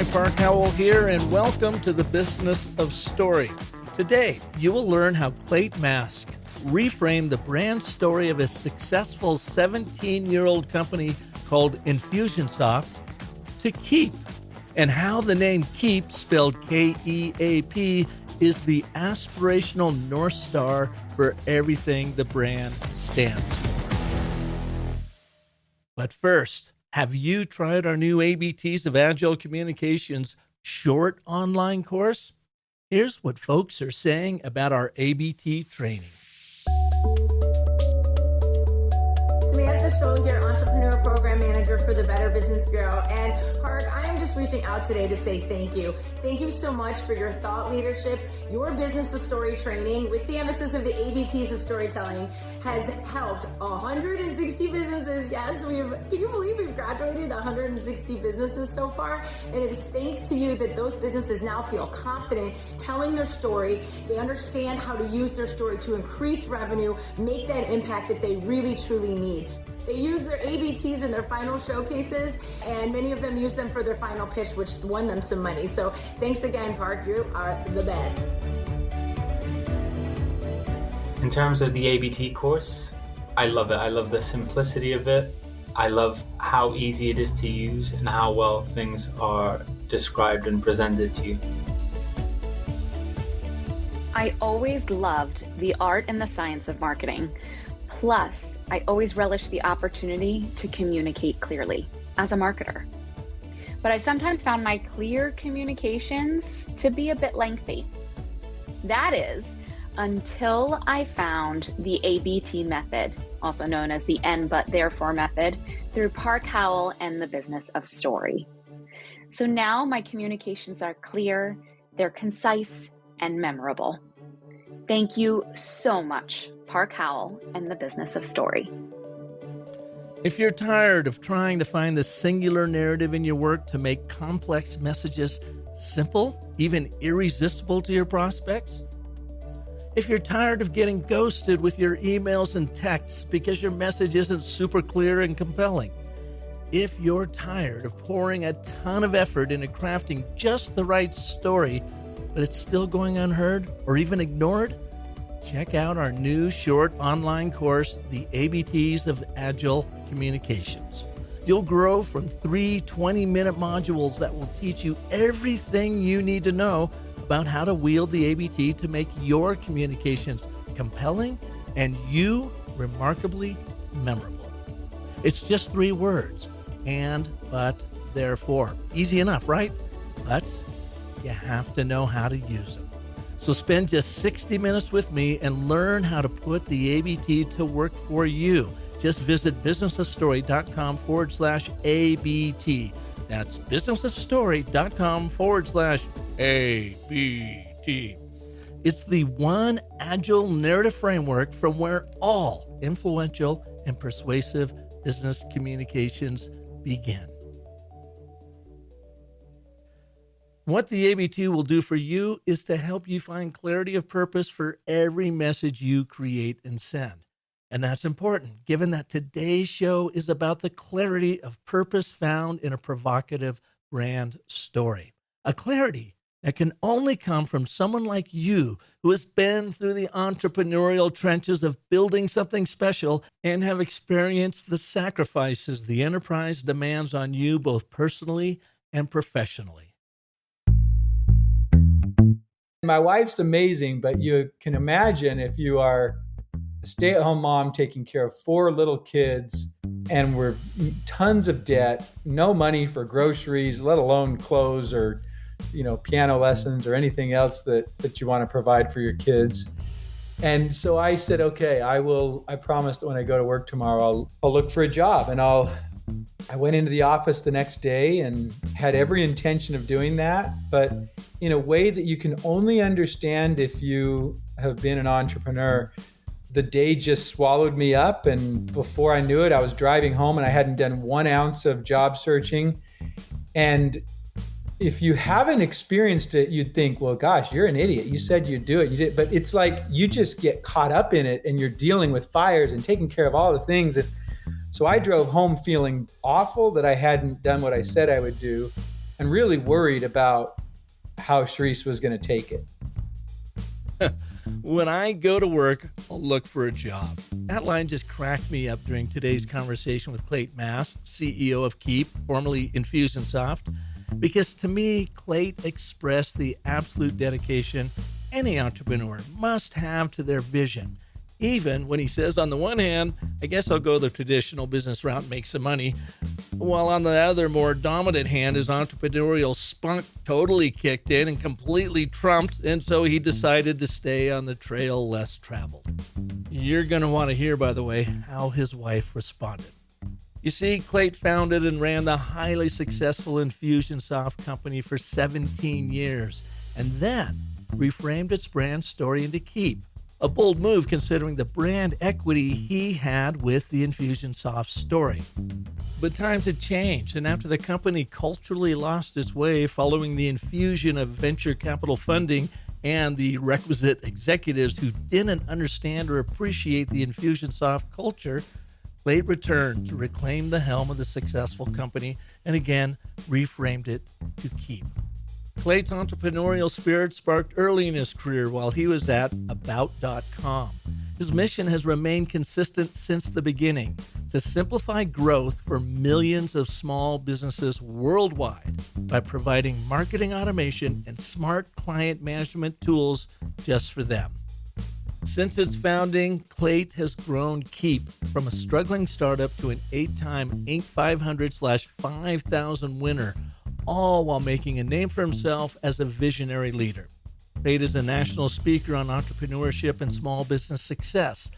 Hi, Park Howell here, and welcome to the Business of Story. Today, you will learn how Clate Mask reframed the brand story of a successful 17-year-old company called Infusionsoft to Keap, and how the name Keap, spelled K-E-A-P, is the aspirational North Star for everything the brand stands for. But first, have you tried our new ABTs of Agile Communications short online course? Here's what folks are saying about our ABT training. Samantha Scholl here, Entrepreneur Program Manager for the Better Business Bureau. And Park, I am just reaching out today to say thank you. Thank you so much for your thought leadership. Your Business of Story training, with the emphasis of the ABTs of storytelling, has helped 160 businesses. Yes, can you believe we've graduated 160 businesses so far? And it is thanks to you that those businesses now feel confident telling their story. They understand how to use their story to increase revenue, make that impact that they really, truly need. They use their ABTs in their final showcases, and many of them use them for their final pitch, which won them some money. So thanks again, Park. You are the best. In terms of the ABT course, I love it. I love the simplicity of it. I love how easy it is to use and how well things are described and presented to you. I always loved the art and the science of marketing. Plus, I always relished the opportunity to communicate clearly as a marketer. But I sometimes found my clear communications to be a bit lengthy. That is, until I found the ABT method, also known as the and but therefore method, through Park Howell and the Business of Story. So now my communications are clear, they're concise, and memorable. Thank you so much, Park Howell and the Business of Story. If you're tired of trying to find the singular narrative in your work to make complex messages simple, even irresistible to your prospects, if you're tired of getting ghosted with your emails and texts because your message isn't super clear and compelling, if you're tired of pouring a ton of effort into crafting just the right story, but it's still going unheard or even ignored, check out our new short online course, The ABTs of Agile Communications. You'll grow from 3 20-minute modules that will teach you everything you need to know about how to wield the ABT to make your communications compelling and you remarkably memorable. It's just 3 words, and, but, therefore. Easy enough, right? But you have to know how to use them. So spend just 60 minutes with me and learn how to put the ABT to work for you. Just visit businessofstory.com/ABT. That's businessofstory.com/ABT. It's the one agile narrative framework from where all influential and persuasive business communications begin. What the ABT will do for you is to help you find clarity of purpose for every message you create and send. And that's important, given that today's show is about the clarity of purpose found in a provocative brand story. A clarity that can only come from someone like you who has been through the entrepreneurial trenches of building something special and have experienced the sacrifices the enterprise demands on you both personally and professionally. My wife's amazing, but you can imagine if you are a stay-at-home mom taking care of 4 little kids and we're tons of debt, no money for groceries, let alone clothes or, piano lessons or anything else that you want to provide for your kids. And so I said, okay, I promise that when I go to work tomorrow, I'll look for a job. And I went into the office the next day and had every intention of doing that, but in a way that you can only understand if you have been an entrepreneur. The day just swallowed me up, and before I knew it, I was driving home and I hadn't done 1 ounce of job searching. And if you haven't experienced it, you'd think, well, gosh, you're an idiot. You said you'd do it. You did, but it's like you just get caught up in it and you're dealing with fires and taking care of all the things. And so I drove home feeling awful that I hadn't done what I said I would do. and really worried about how Sharice was going to take it. When I go to work, I'll look for a job. That line just cracked me up during today's conversation with Clate Mask, CEO of Keap, formerly Infusionsoft, because to me, Clate expressed the absolute dedication any entrepreneur must have to their vision. Even when he says, on the one hand, I guess I'll go the traditional business route and make some money, while on the other, more dominant hand, his entrepreneurial spunk totally kicked in and completely trumped, and so he decided to stay on the trail less traveled. You're going to want to hear, by the way, how his wife responded. You see, Clate founded and ran the highly successful Infusionsoft company for 17 years, and then reframed its brand story into Keap. A bold move considering the brand equity he had with the Infusionsoft story. But times had changed, and after the company culturally lost its way following the infusion of venture capital funding and the requisite executives who didn't understand or appreciate the Infusionsoft culture, Clate returned to reclaim the helm of the successful company and again reframed it to Keap. Clate's entrepreneurial spirit sparked early in his career while he was at About.com. His mission has remained consistent since the beginning, to simplify growth for millions of small businesses worldwide by providing marketing automation and smart client management tools just for them. Since its founding, Clate has grown Keap from a struggling startup to an 8-time Inc. 500/5000 winner, all while making a name for himself as a visionary leader. Clate is a national speaker on entrepreneurship and small business success,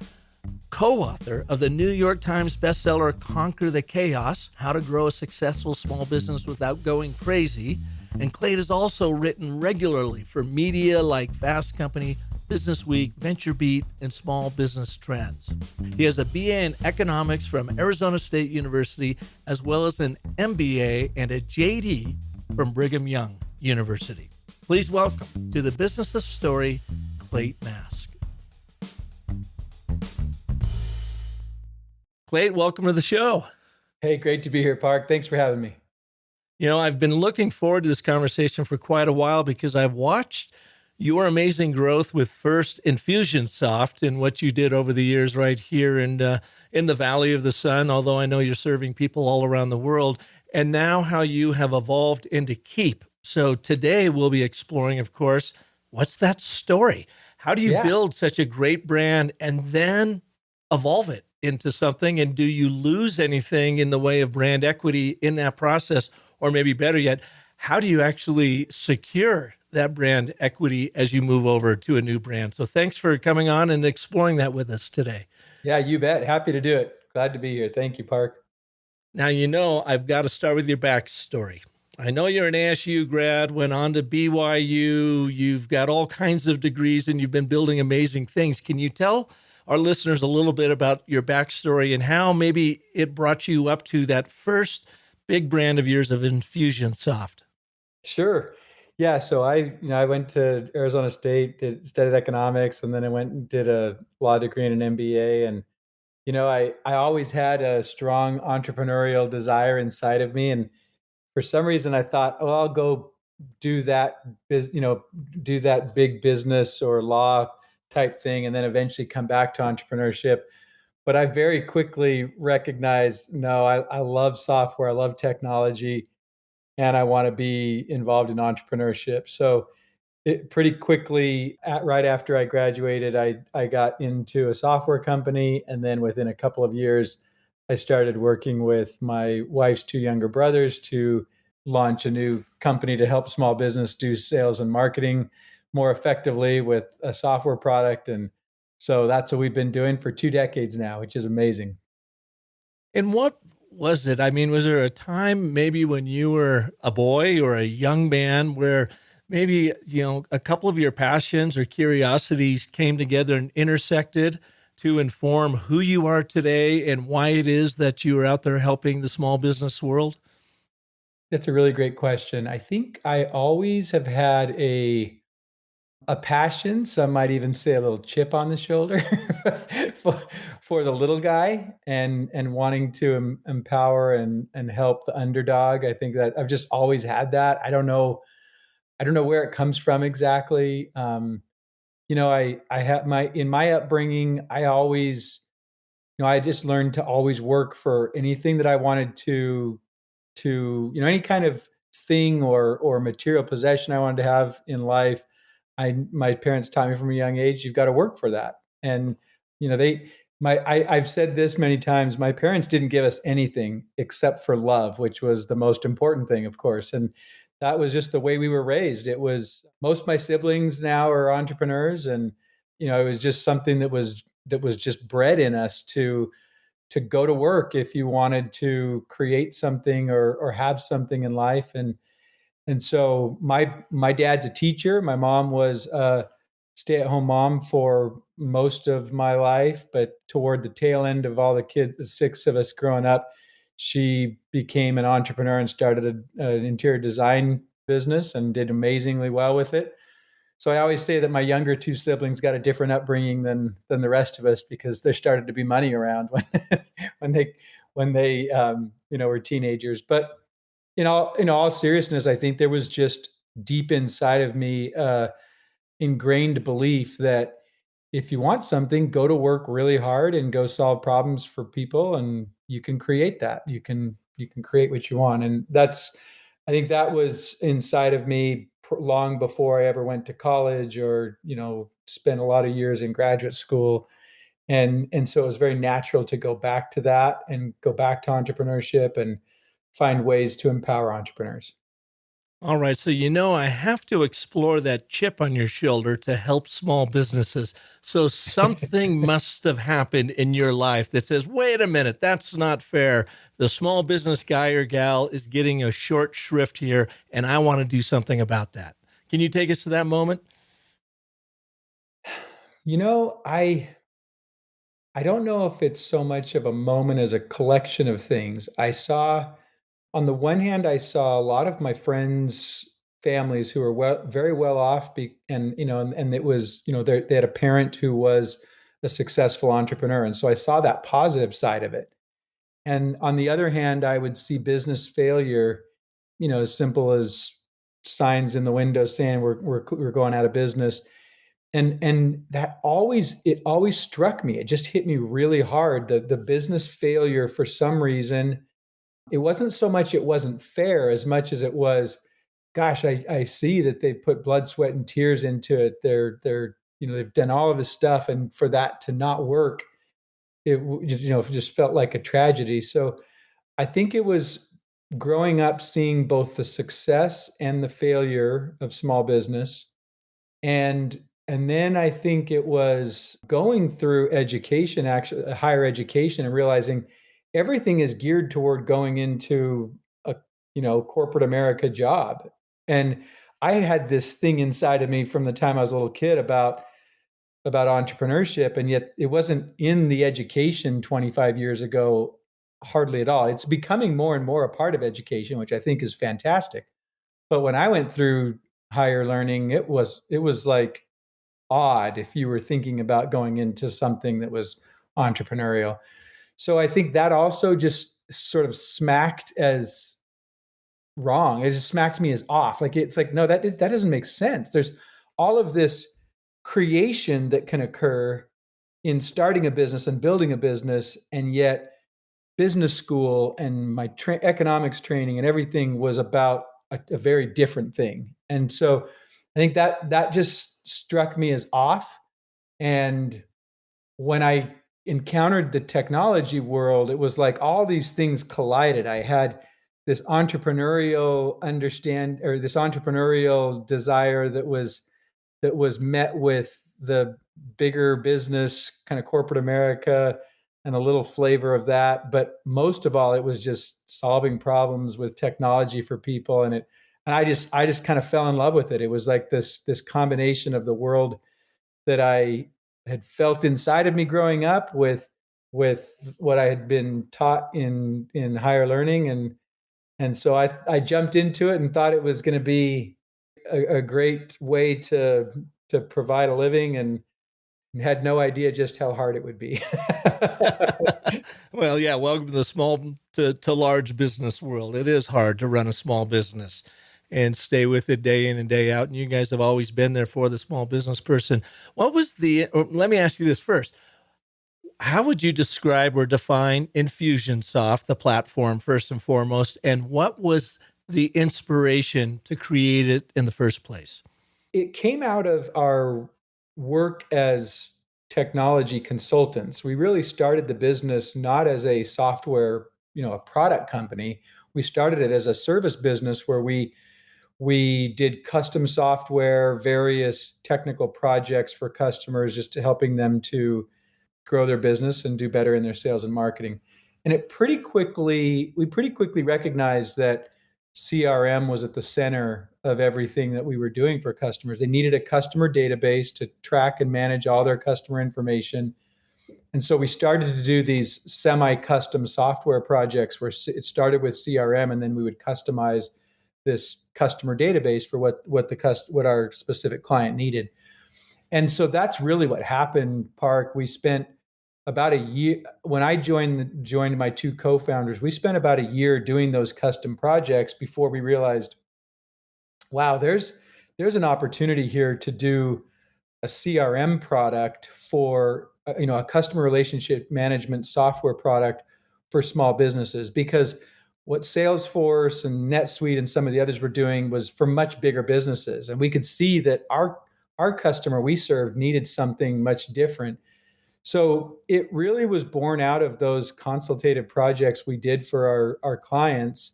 co-author of the New York Times bestseller Conquer the Chaos, How to Grow a Successful Small Business Without Going Crazy, and Clate has also written regularly for media like Fast Company, Business Week, VentureBeat, and Small Business Trends. He has a BA in economics from Arizona State University, as well as an MBA and a JD from Brigham Young University. Please welcome to the Business of Story, Clate Mask. Clate, welcome to the show. Hey, great to be here, Park. Thanks for having me. You know, I've been looking forward to this conversation for quite a while because I've watched your amazing growth with first Infusionsoft and what you did over the years right here in the Valley of the Sun, although I know you're serving people all around the world, and now how you have evolved into Keap. So today we'll be exploring, of course, what's that story? How do you build such a great brand and then evolve it into something? And do you lose anything in the way of brand equity in that process? Or maybe better yet, how do you actually secure that brand equity as you move over to a new brand? So thanks for coming on and exploring that with us today. Yeah, you bet. Happy to do it. Glad to be here. Thank you, Park. Now, you know, I've got to start with your backstory. I know you're an ASU grad, went on to BYU. You've got all kinds of degrees and you've been building amazing things. Can you tell our listeners a little bit about your backstory and how maybe it brought you up to that first big brand of yours of Infusionsoft? Sure. Yeah. So I went to Arizona State, studied economics, and then I went and did a law degree and an MBA. And, I always had a strong entrepreneurial desire inside of me. And for some reason I thought, oh, I'll go do that, do that big business or law type thing, and then eventually come back to entrepreneurship. But I very quickly recognized, no, I love software, I love technology, and I want to be involved in entrepreneurship. So pretty quickly, right after I graduated, I got into a software company. And then within a couple of years, I started working with my wife's two younger brothers to launch a new company to help small business do sales and marketing more effectively with a software product. And so that's what we've been doing for 2 decades now, which is amazing. And what was it? I mean, was there a time maybe when you were a boy or a young man where maybe, a couple of your passions or curiosities came together and intersected to inform who you are today and why it is that you are out there helping the small business world? That's a really great question. I think I always have had a a passion. Some might even say a little chip on the shoulder for, for the little guy, and wanting to empower and help the underdog. I think that I've just always had that. I don't know where it comes from exactly. I have in my upbringing, I always, I just learned to always work for anything that I wanted any kind of thing or material possession I wanted to have in life. My parents taught me from a young age, you've got to work for that. And I've said this many times, my parents didn't give us anything except for love, which was the most important thing, of course. And that was just the way we were raised. It was, most of my siblings now are entrepreneurs, and it was just something that was just bred in us to go to work if you wanted to create something or have something in life. And so my dad's a teacher. My mom was a stay-at-home mom for most of my life, but toward the tail end of all the kids, the six of us growing up, she became an entrepreneur and started an interior design business and did amazingly well with it. So I always say that my younger two siblings got a different upbringing than the rest of us, because there started to be money around when when they were teenagers. But in all seriousness, I think there was just deep inside of me ingrained belief that if you want something, go to work really hard and go solve problems for people, and you can create that. You can create what you want, and I think that was inside of me long before I ever went to college or spent a lot of years in graduate school. And so it was very natural to go back to that and go back to entrepreneurship and find ways to empower entrepreneurs. All right, so I have to explore that chip on your shoulder to help small businesses. So something must have happened in your life that says, wait a minute, that's not fair. The small business guy or gal is getting a short shrift here, and I want to do something about that. Can you take us to that moment? I don't know if it's so much of a moment as a collection of things. On the one hand, I saw a lot of my friends' families who were very well off, and it was, they had a parent who was a successful entrepreneur, and so I saw that positive side of it. And on the other hand, I would see business failure, as simple as signs in the window saying we're going out of business. And it always struck me. It just hit me really hard. The business failure, for some reason, it wasn't so much it wasn't fair as much as it was, gosh, I see that they put blood, sweat, and tears into it. They've done all of this stuff, and for that to not work, it just felt like a tragedy. So I think it was growing up seeing both the success and the failure of small business. And then I think it was going through education, actually higher education, and realizing everything is geared toward going into a corporate America job. And I had this thing inside of me from the time I was a little kid about entrepreneurship, and yet it wasn't in the education 25 years ago hardly at all. It's becoming more and more a part of education, which I think is fantastic. But when I went through higher learning, it was like odd if you were thinking about going into something that was entrepreneurial. So I think that also just sort of smacked as wrong. It just smacked me as off. Like, it's like, no, that doesn't make sense. There's all of this creation that can occur in starting a business and building a business, and yet business school and my economics training and everything was about a very different thing. And so I think that just struck me as off. And when I encountered the technology world, it was like all these things collided. I had this this entrepreneurial desire that was met with the bigger business kind of corporate America and a little flavor of that. But most of all, it was just solving problems with technology for people. And I just kind of fell in love with it. It was like this combination of the world that I had felt inside of me growing up with what I had been taught in higher learning. And so I jumped into it and thought it was going to be a great way to to provide a living and had no idea just how hard it would be. Well, yeah, welcome to the small to large business world. It is hard to run a small business and stay with it day in and day out. And you guys have always been there for the small business person. What was or let me ask you this first. How would you describe or define Infusionsoft, the platform, first and foremost, and what was the inspiration to create it in the first place? It came out of our work as technology consultants. We really started the business not as a software, a product company. We started it as a service business where we did custom software, various technical projects for customers, just to helping them to grow their business and do better in their sales and marketing. And we pretty quickly recognized that CRM was at the center of everything that we were doing for customers. They needed a customer database to track and manage all their customer information. And so we started to do these semi-custom software projects where it started with CRM, and then we would customize this customer database for what our specific client needed. And so that's really what happened, Park. We spent about a year when I joined my two co-founders. We spent about a year doing those custom projects before we realized, wow, there's an opportunity here to do a CRM product for a customer relationship management software product for small businesses, because what Salesforce and NetSuite and some of the others were doing was for much bigger businesses, and we could see that our customer we served needed something much different. So it really was born out of those consultative projects we did for our clients.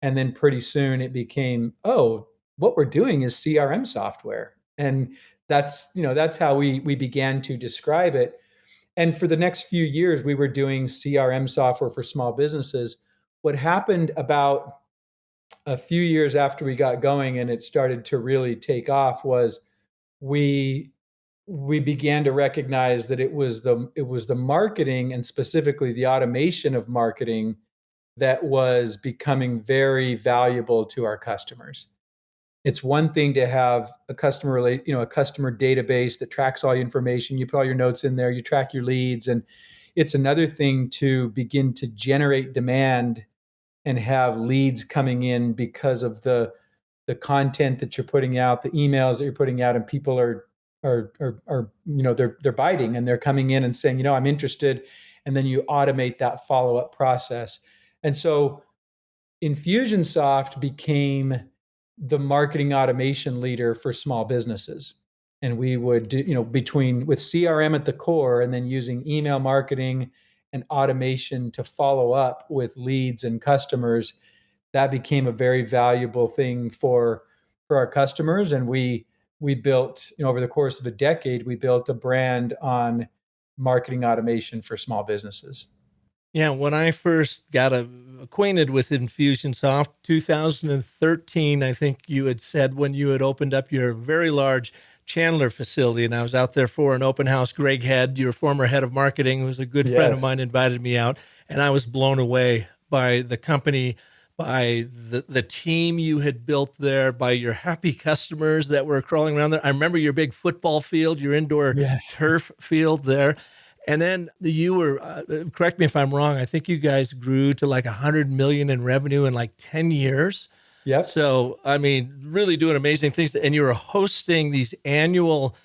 And then pretty soon it became, oh, what we're doing is CRM software. And that's how we began to describe it. And for the next few years, we were doing CRM software for small businesses. What happened about a few years after we got going and it started to really take off was we began to recognize that it was the marketing, and specifically the automation of marketing, that was becoming very valuable to our customers. It's one thing to have a customer database that tracks all your information. You put all your notes in there, you track your leads, and it's another thing to begin to generate demand and have leads coming in because of the content that you're putting out, the emails that you're putting out, and people are they're biting and they're coming in and saying, I'm interested, and then you automate that follow-up process. And so Infusionsoft became the marketing automation leader for small businesses. And we would do, with CRM at the core and then using email marketing and automation to follow up with leads and customers, that became a very valuable thing for our customers. And we built, over the course of a decade, we built a brand on marketing automation for small businesses. Yeah, when I first got acquainted with Infusionsoft, 2013, I think you had said, when you had opened up your very large Chandler facility, and I was out there for an open house. Greg Head, your former head of marketing, who was a good friend of mine, invited me out, and I was blown away by the company, by the team you had built there, by your happy customers that were crawling around there. I remember your big football field, your indoor turf field there. And then you were, correct me if I'm wrong, I think you guys grew to like 100 million in revenue in like 10 years. Yep. So, I mean, really doing amazing things. And you were hosting these annual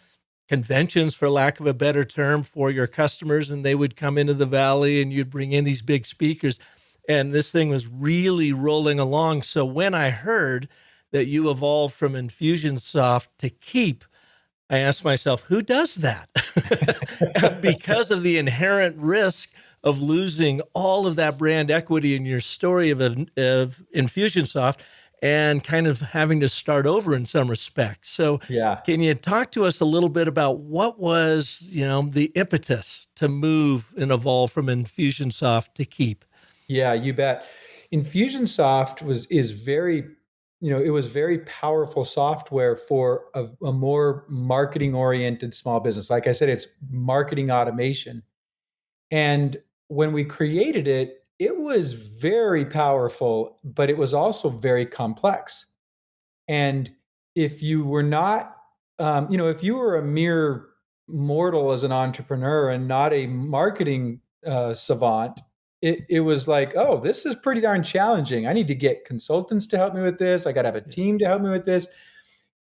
conventions, for lack of a better term, for your customers, and they would come into the Valley and you'd bring in these big speakers. And this thing was really rolling along. So when I heard that you evolved from Infusionsoft to Keap, I asked myself, who does that? Because of the inherent risk of losing all of that brand equity in your story of Infusionsoft and kind of having to start over in some respects. So can you talk to us a little bit about what was, the impetus to move and evolve from Infusionsoft to Keap? Yeah, you bet. Infusionsoft is very, it was very powerful software for a more marketing oriented small business. Like I said, it's marketing automation. And when we created it, it was very powerful, but it was also very complex. And if you were not if you were a mere mortal as an entrepreneur and not a marketing savant, it was like, oh, this is pretty darn challenging. I need to get consultants to help me with this. I got to have a team to help me with this.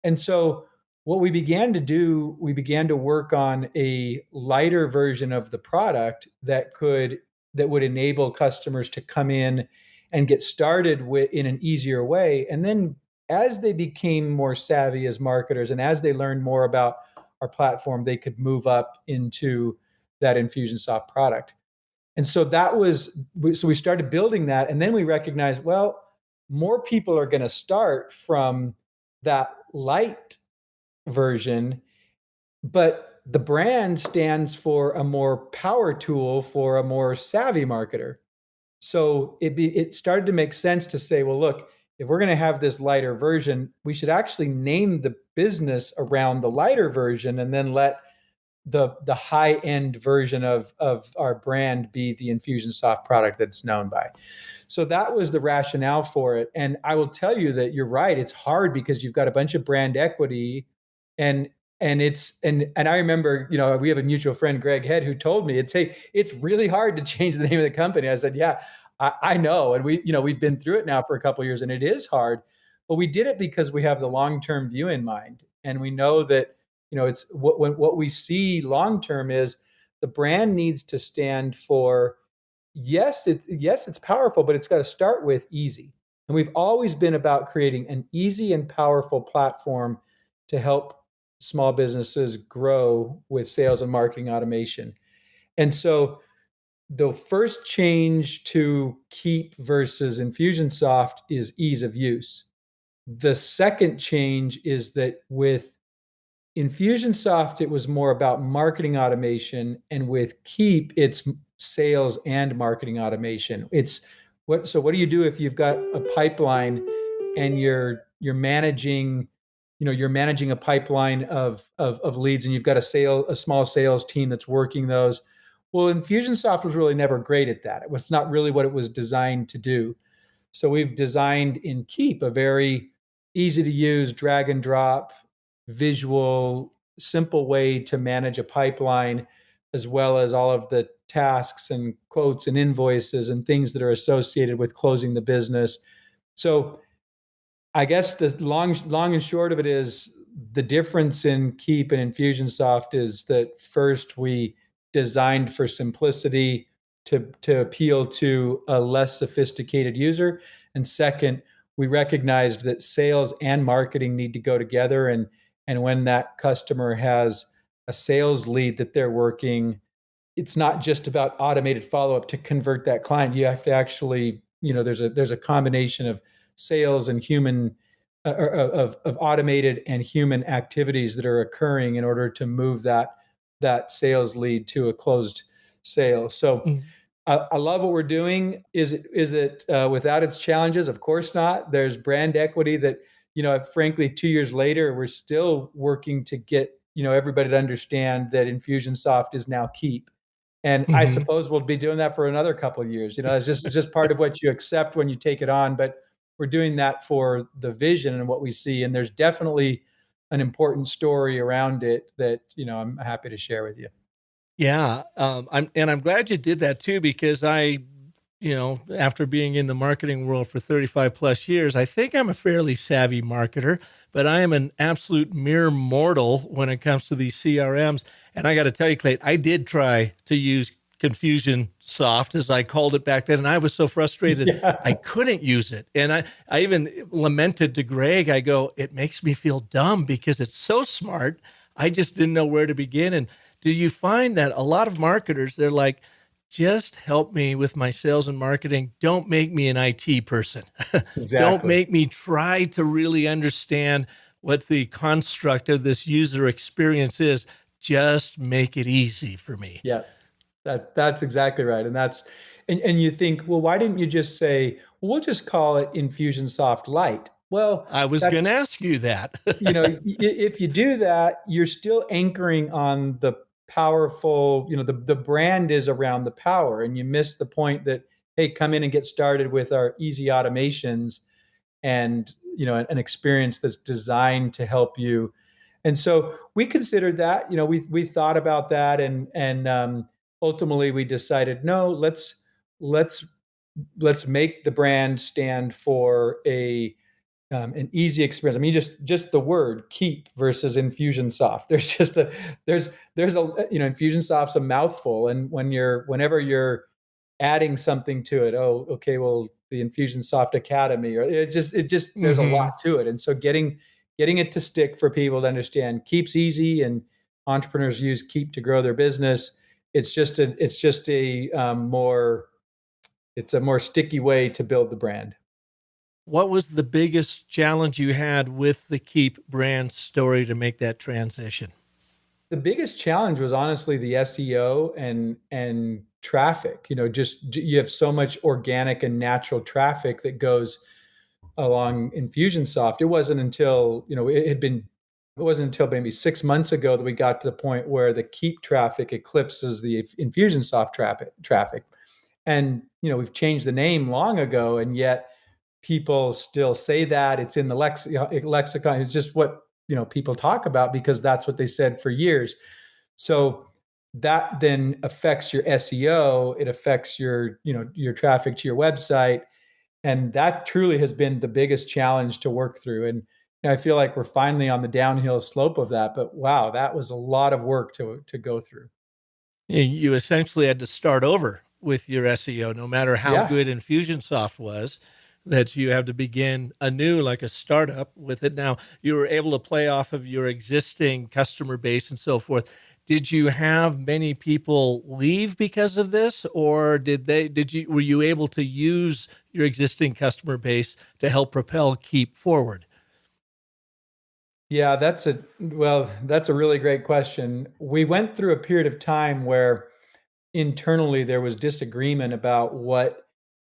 And so what we began to do, we began to work on a lighter version of the product that would enable customers to come in and get started in an easier way. And then as they became more savvy as marketers and as they learned more about our platform, they could move up into that Infusionsoft product. And so so we started building that. And then we recognized, well, more people are going to start from that light version, but the brand stands for a more power tool for a more savvy marketer. So it started to make sense to say, well, look, if we're going to have this lighter version, we should actually name the business around the lighter version and then let the high end version of our brand be the Infusionsoft product that's known by. So that was the rationale for it. And I will tell you that you're right. It's hard because you've got a bunch of brand equity, and I remember, we have a mutual friend, Greg Head, who told me it's really hard to change the name of the company. I said, yeah, I know. And we've been through it now for a couple of years, and it is hard, but we did it because we have the long-term view in mind. And we know that, it's what we see long-term is the brand needs to stand for, yes, it's powerful, but it's got to start with easy. And we've always been about creating an easy and powerful platform to help small businesses grow with sales and marketing automation. And so the first change to Keap versus Infusionsoft is ease of use. The second change is that with Infusionsoft, it was more about marketing automation, and with Keap, it's sales and marketing automation. So what do you do if you've got a pipeline and you're managing, you're managing a pipeline of leads, and you've got a small sales team that's working those. Well, Infusionsoft was really never great at that. It was not really what it was designed to do. So we've designed in Keap a very easy to use, drag and drop, visual, simple way to manage a pipeline, as well as all of the tasks and quotes and invoices and things that are associated with closing the business. So I guess the long and short of it is the difference in Keap and Infusionsoft is that first we designed for simplicity to appeal to a less sophisticated user. And second, we recognized that sales and marketing need to go together. And when that customer has a sales lead that they're working, it's not just about automated follow-up to convert that client. You have to actually, there's a combination of sales and human of automated and human activities that are occurring in order to move that sales lead to a closed sale. So I love what we're doing. Is it without its challenges? Of course not. There's brand equity that, frankly, 2 years later, we're still working to get, everybody to understand that Infusionsoft is now Keap. And I suppose we'll be doing that for another couple of years. It's just part of what you accept when you take it on. But we're doing that for the vision and what we see. And there's definitely an important story around it that, I'm happy to share with you. Yeah. I'm glad you did that too, because after being in the marketing world for 35 plus years, I think I'm a fairly savvy marketer, but I am an absolute mere mortal when it comes to these CRMs. And I got to tell you, Clate, I did try to use Infusionsoft, as I called it back then, and I was so frustrated I couldn't use it. And I even lamented to Greg, I go, it makes me feel dumb because it's so smart. I just didn't know where to begin. And do you find that a lot of marketers, they're like, just help me with my sales and marketing. Don't make me an IT person. Exactly. Don't make me try to really understand what the construct of this user experience is. Just make it easy for me. Yeah, that's exactly right. And you think, well, why didn't you just say, well, we'll just call it Infusionsoft Lite? Well, I was going to ask you that. If you do that, you're still anchoring on the powerful, the brand is around the power, and you miss the point that, hey, come in and get started with our easy automations and, an experience that's designed to help you. And so we considered that, we thought about that, and ultimately we decided, no, let's make the brand stand for an easy experience. I mean, just the word Keap versus Infusionsoft. Infusionsoft's a mouthful, and whenever you're adding something to it, oh, okay, well, the Infusionsoft Academy, or it just there's a lot to it, and so getting it to stick for people to understand. Keap's easy, and entrepreneurs use Keap to grow their business. It's a more sticky way to build the brand. What was the biggest challenge you had with the Keap brand story to make that transition? The biggest challenge was honestly the SEO and traffic. Just you have so much organic and natural traffic that goes along Infusionsoft. It wasn't until maybe 6 months ago that we got to the point where the Keap traffic eclipses the Infusionsoft traffic. And we've changed the name long ago, and yet people still say that. It's in the lexicon. It's just what people talk about because that's what they said for years. So that then affects your SEO. It affects your traffic to your website, and that truly has been the biggest challenge to work through. And I feel like we're finally on the downhill slope of that. But wow, that was a lot of work to go through. You essentially had to start over with your SEO, no matter how good Infusionsoft was, that you have to begin anew like a startup with it. Now, you were able to play off of your existing customer base and so forth. Did you have many people leave because of this, or were you able to use your existing customer base to help propel Keap forward? Yeah, that's a really great question. We went through a period of time where internally there was disagreement about what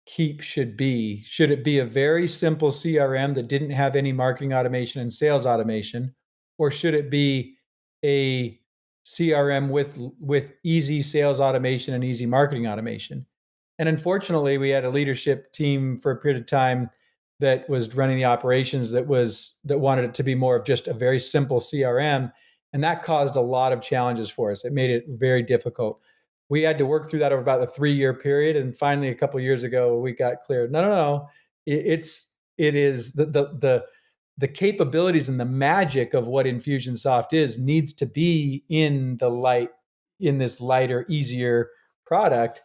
Keap should be. Should it be a very simple CRM that didn't have any marketing automation and sales automation, or should it be a CRM with easy sales automation and easy marketing automation? And unfortunately, we had a leadership team for a period of time that was running the operations that wanted it to be more of just a very simple CRM, and that caused a lot of challenges for us. It made it very difficult. We had to work through that over about a 3-year period, and finally, a couple of years ago, we got clear. No. It is the capabilities and the magic of what Infusionsoft needs to be in this lighter, easier product.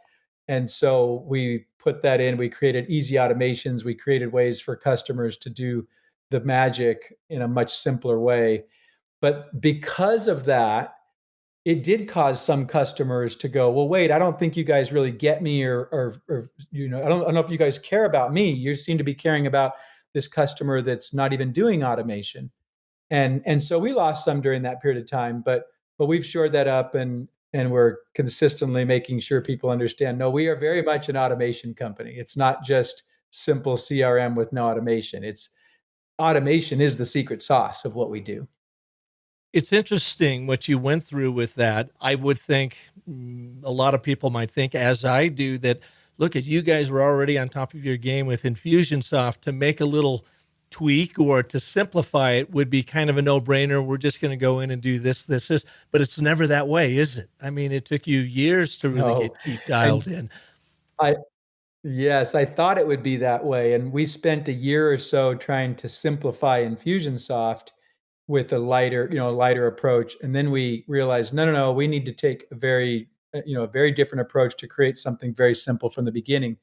And so we put that in. We created easy automations. We created ways for customers to do the magic in a much simpler way. But because of that, it did cause some customers to go, well, wait, I don't think you guys really get me, or I don't know if you guys care about me. You seem to be caring about this customer that's not even doing automation. And so we lost some during that period of time, but we've shored that up, and we're consistently making sure people understand, no, we are very much an automation company. It's not just simple CRM with no automation. Automation is the secret sauce of what we do. It's interesting what you went through with that. I would think a lot of people might think, as I do, that look, at you guys were already on top of your game with Infusionsoft. To make a little tweak or to simplify it would be kind of a no-brainer. We're just going to go in and do this, but it's never that way, is it? I mean, it took you years to really get Keap dialed in. Yes, I thought it would be that way, and we spent a year or so trying to simplify Infusionsoft with a lighter approach, and then we realized, no, we need to take a very different approach to create something very simple from the beginning.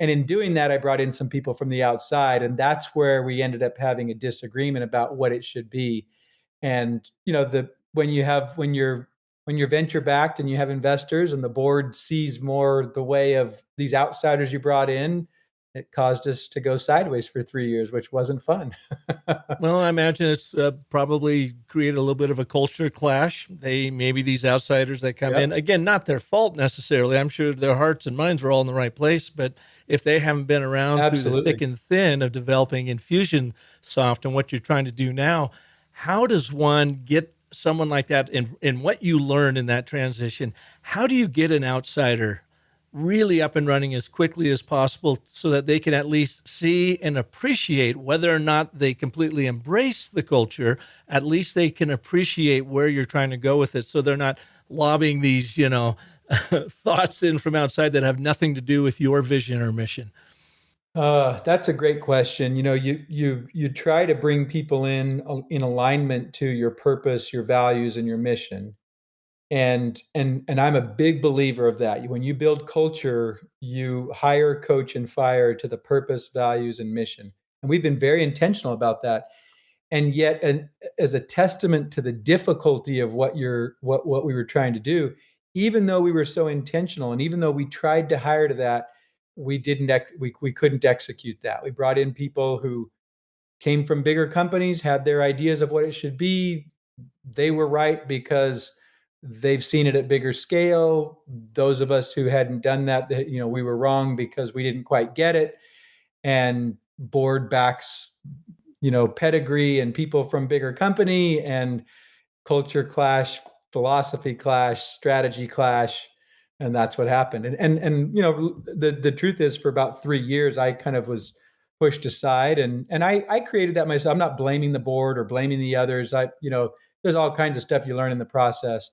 And in doing that, I brought in some people from the outside, and that's where we ended up having a disagreement about what it should be. And when you're venture backed and you have investors, and the board sees more the way of these outsiders you brought in, it caused us to go sideways for 3 years, which wasn't fun. Well, I imagine it's probably created a little bit of a culture clash. Maybe these outsiders that come in, again, not their fault necessarily. I'm sure their hearts and minds were all in the right place, but if they haven't been around through the thick and thin of developing Infusionsoft and what you're trying to do now, how does one get someone like that in what you learned in that transition? How do you get an outsider really up and running as quickly as possible so that they can at least see and appreciate whether or not they completely embrace the culture. At least they can appreciate where you're trying to go with it, so they're not lobbing these, thoughts in from outside that have nothing to do with your vision or mission. That's a great question. You try to bring people in alignment to your purpose, your values, and your mission. And I'm a big believer of that. When you build culture, you hire, coach, and fire to the purpose, values, and mission. And we've been very intentional about that. And yet, as a testament to the difficulty of what we were trying to do, even though we were so intentional, and even though we tried to hire to that, we couldn't execute that. We brought in people who came from bigger companies, had their ideas of what it should be. They were right because they've seen it at bigger scale. Those of us who hadn't done that, we were wrong because we didn't quite get it. And board backs, pedigree and people from bigger company, and culture clash, philosophy clash, strategy clash. And that's what happened. And the truth is, for about 3 years, I kind of was pushed aside, and I created that myself. I'm not blaming the board or blaming the others. There's all kinds of stuff you learn in the process.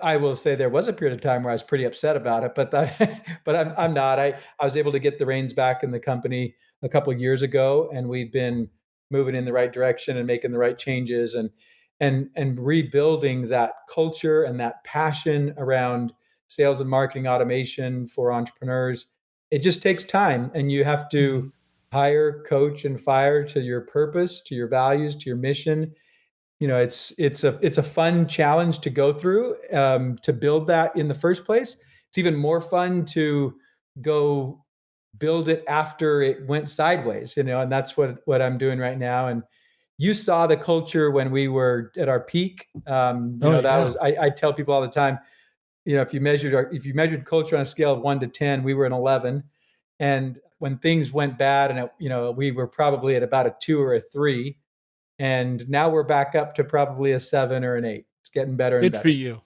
I will say there was a period of time where I was pretty upset about it, but but I'm not. I was able to get the reins back in the company a couple of years ago, and we've been moving in the right direction and making the right changes, and rebuilding that culture and that passion around sales and marketing automation for entrepreneurs. It just takes time, and you have to hire, coach, and fire to your purpose, to your values, to your mission. It's a fun challenge to go through, to build that in the first place. It's even more fun to go build it after it went sideways, and that's what I'm doing right now. And you saw the culture when we were at our peak. I tell people all the time, if you measured culture on a scale of 1 to 10, we were an 11. And when things went bad, and we were probably at about a 2 or a 3. And now we're back up to probably a 7 or an 8. It's getting better and Good better. for you.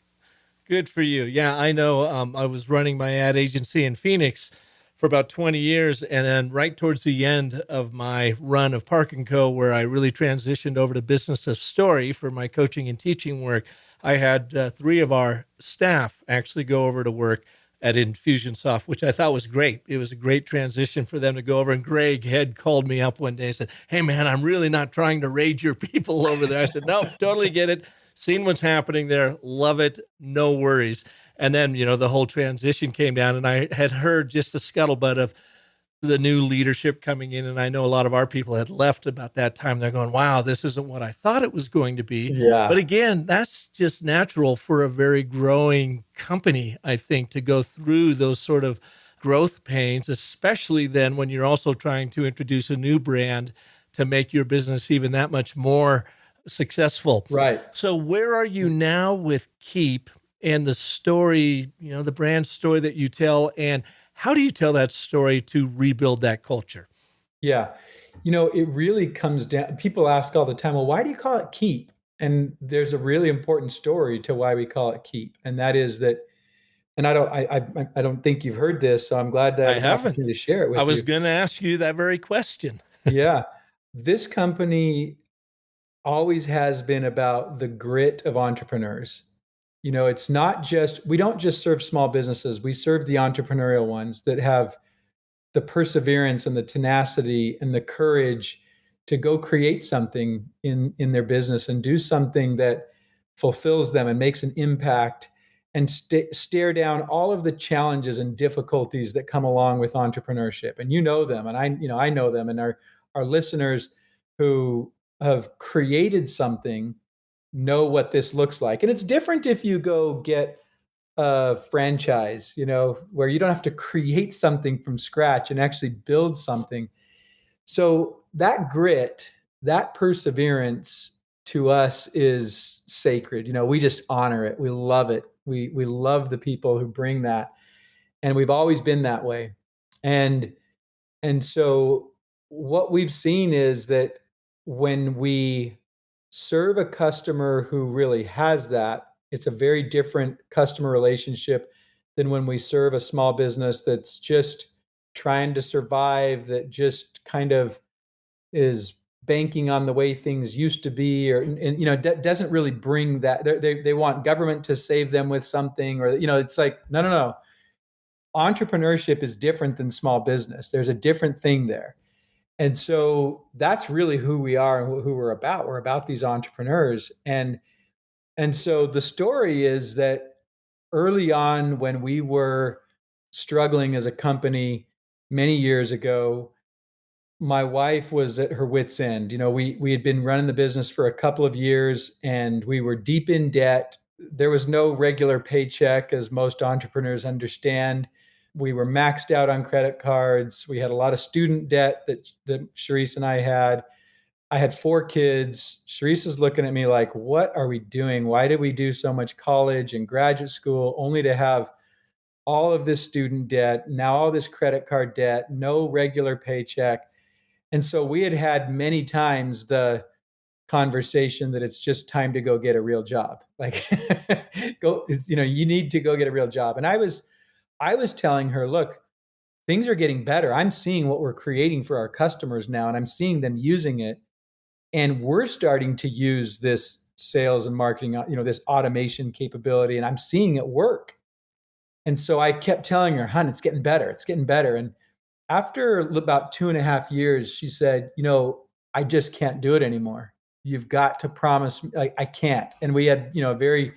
Good for you. Yeah, I know. I was running my ad agency in Phoenix for about 20 years. And then right towards the end of my run of Park & Co., where I really transitioned over to business of story for my coaching and teaching work, I had 3 of our staff actually go over to work at Infusionsoft, which I thought was great. It was a great transition for them to go over. And Greg had called me up one day and said, "Hey, man, I'm really not trying to raid your people over there." I said, "No, totally get it. Seen what's happening there. Love it. No worries." And then, the whole transition came down, and I had heard just the scuttlebutt of the new leadership coming in. And I know a lot of our people had left about that time. They're going, "Wow, this isn't what I thought it was going to be." Yeah. But again, that's just natural for a very growing company, I think, to go through those sort of growth pains, especially then when you're also trying to introduce a new brand to make your business even that much more successful. Right. So where are you now with Keap and the story, the brand story that you tell, and how do you tell that story to rebuild that culture? Yeah. It really comes down. People ask all the time, well, why do you call it Keap? And there's a really important story to why we call it Keap. And that is that, and I don't think you've heard this, so I'm glad that I I have an haven't. opportunity to share it with I you. was going to ask you that very question. Yeah. This company always has been about the grit of entrepreneurs. It's not just, we don't just serve small businesses, we serve the entrepreneurial ones that have the perseverance and the tenacity and the courage to go create something in their business and do something that fulfills them and makes an impact, and stare down all of the challenges and difficulties that come along with entrepreneurship. And them, and I know them, and our listeners who have created something know what this looks like. And it's different if you go get a franchise, where you don't have to create something from scratch and actually build something. So that grit, that perseverance to us is sacred. We just honor it. We love it. We love the people who bring that. And we've always been that way. And so what we've seen is that when we serve a customer who really has that, it's a very different customer relationship than when we serve a small business that's just trying to survive, that just kind of is banking on the way things used to be, or doesn't really bring that. They want government to save them with something, or it's like no. Entrepreneurship is different than small business. There's a different thing there. And so that's really who we are and who we're about. We're about these entrepreneurs. And so the story is that early on, when we were struggling as a company many years ago, my wife was at her wit's end. We had been running the business for a couple of years and we were deep in debt. There was no regular paycheck, as most entrepreneurs understand. We were maxed out on credit cards. We had a lot of student debt that Sharice and I had. I had 4 kids. Sharice is looking at me like, what are we doing? Why did we do so much college and graduate school only to have all of this student debt, now all this credit card debt, no regular paycheck? And so we had many times the conversation that it's just time to go get a real job. Like, you need to go get a real job. And I was telling her, look, things are getting better. I'm seeing what we're creating for our customers now, and I'm seeing them using it. And we're starting to use this sales and marketing, this automation capability, and I'm seeing it work. And so I kept telling her, hun, it's getting better. It's getting better. And after about 2.5 years, she said, I just can't do it anymore. You've got to promise me. I can't. And we had, a very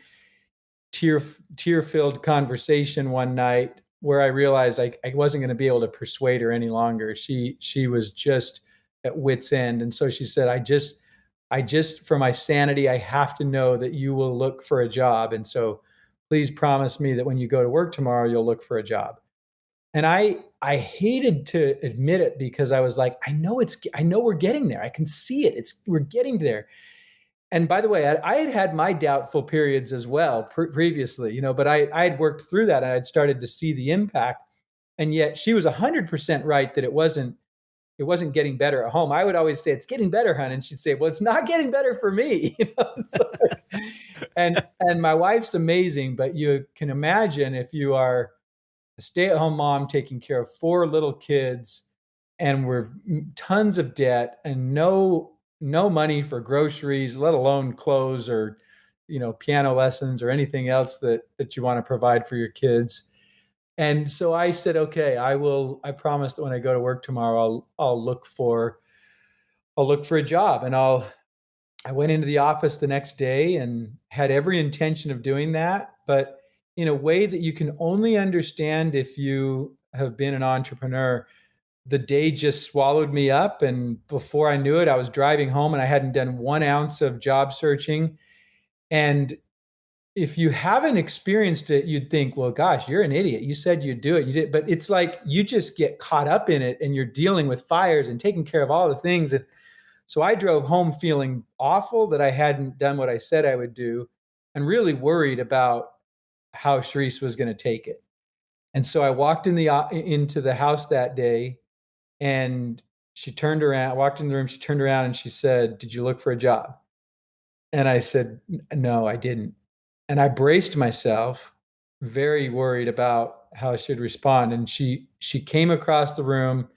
tear-filled conversation one night where I realized I wasn't going to be able to persuade her any longer. She was just at wit's end. And so she said, I just, for my sanity, I have to know that you will look for a job. And so please promise me that when you go to work tomorrow, you'll look for a job. And I hated to admit it because I was like, I know we're getting there. I can see it. We're getting there. And by the way, I had my doubtful periods as well previously, but I had worked through that and I'd started to see the impact. And yet she was 100% right that it wasn't getting better at home. I would always say, it's getting better, hon. And she'd say, well, it's not getting better for me. And my wife's amazing, but you can imagine if you are a stay-at-home mom taking care of 4 little kids and we're tons of debt and no money for groceries, let alone clothes or, piano lessons or anything else that you want to provide for your kids. And so I said, okay, I promise that when I go to work tomorrow, I'll look for a job. And I went into the office the next day and had every intention of doing that, but in a way that you can only understand if you have been an entrepreneur. The day just swallowed me up. And before I knew it, I was driving home and I hadn't done 1 ounce of job searching. And if you haven't experienced it, you'd think, well, gosh, you're an idiot. You said you'd do it. You did. But it's like you just get caught up in it and you're dealing with fires and taking care of all the things. And so I drove home feeling awful that I hadn't done what I said I would do and really worried about how Sharice was going to take it. And so I walked into the house that day and she turned around, walked in the room, she turned around and she said, did you look for a job? And I said, no, I didn't. And I braced myself, very worried about how I should respond. And she came across the room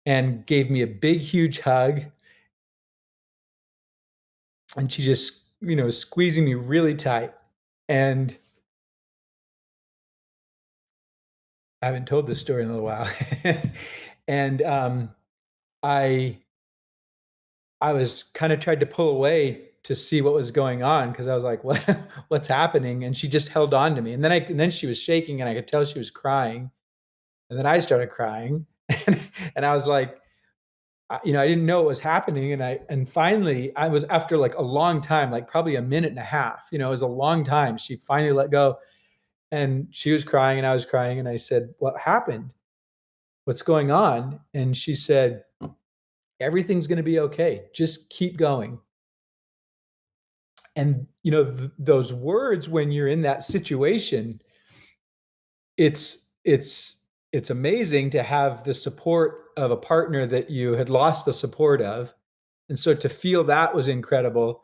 and gave me a big, huge hug. And she just, squeezing me really tight. And I haven't told this story in a little while. And I was kind of tried to pull away to see what was going on because I was like, what's happening? And she just held on to me. And then she was shaking and I could tell she was crying. And then I started crying. And I was like, I didn't know what was happening. And finally I was, after like a long time, like probably a minute and a half, it was a long time. She finally let go and she was crying and I was crying. And I said, what happened? What's going on? And she said, everything's going to be okay. Just keep going. And, those words, when you're in that situation, it's amazing to have the support of a partner that you had lost the support of. And so to feel that was incredible.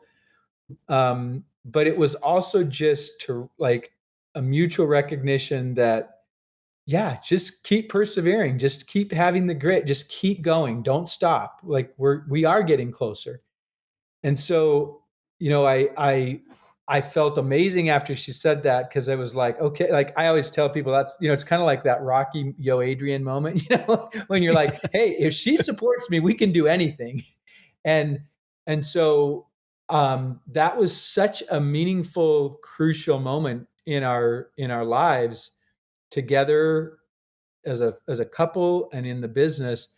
But it was also just to like a mutual recognition that, yeah, just keep persevering, just keep having the grit, just keep going, don't stop. Like we are getting closer. And so, I felt amazing after she said that, because I was like, okay, like I always tell people that's, it's kind of like that Rocky Yo Adrian moment, when you're like, hey, if she supports me, we can do anything. And so that was such a meaningful, crucial moment in our lives together as a couple and in the business.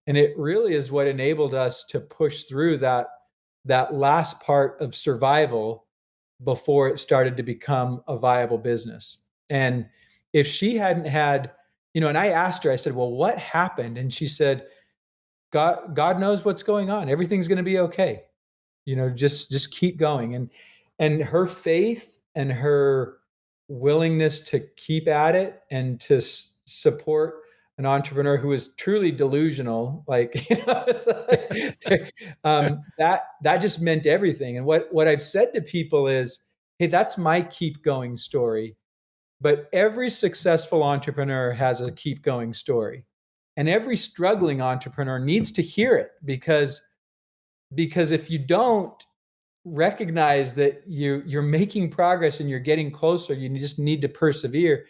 And it really is what enabled us to push through that last part of survival before it started to become a viable business. And if she hadn't had, and I asked her, I said, well, what happened? And she said, God knows what's going on. Everything's going to be okay. Just keep going. And her faith and her willingness to keep at it and to support an entrepreneur who is truly delusional, like, that just meant everything. And what I've said to people is, hey, that's my keep going story. But every successful entrepreneur has a keep going story. And every struggling entrepreneur needs to hear it, because if you don't recognize that you're making progress and you're getting closer, you just need to persevere,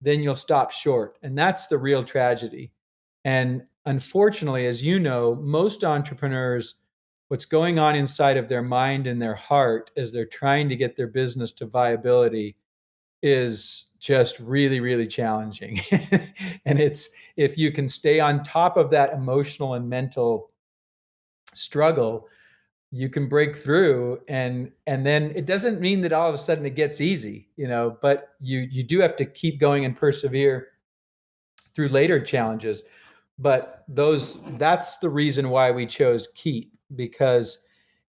then you'll stop short. And that's the real tragedy. And unfortunately, as you know, most entrepreneurs, what's going on inside of their mind and their heart as they're trying to get their business to viability is just really, really challenging. And it's, if you can stay on top of that emotional and mental struggle, you can break through. And then it doesn't mean that all of a sudden it gets easy, but you do have to keep going and persevere through later challenges. But that's the reason why we chose Keap, because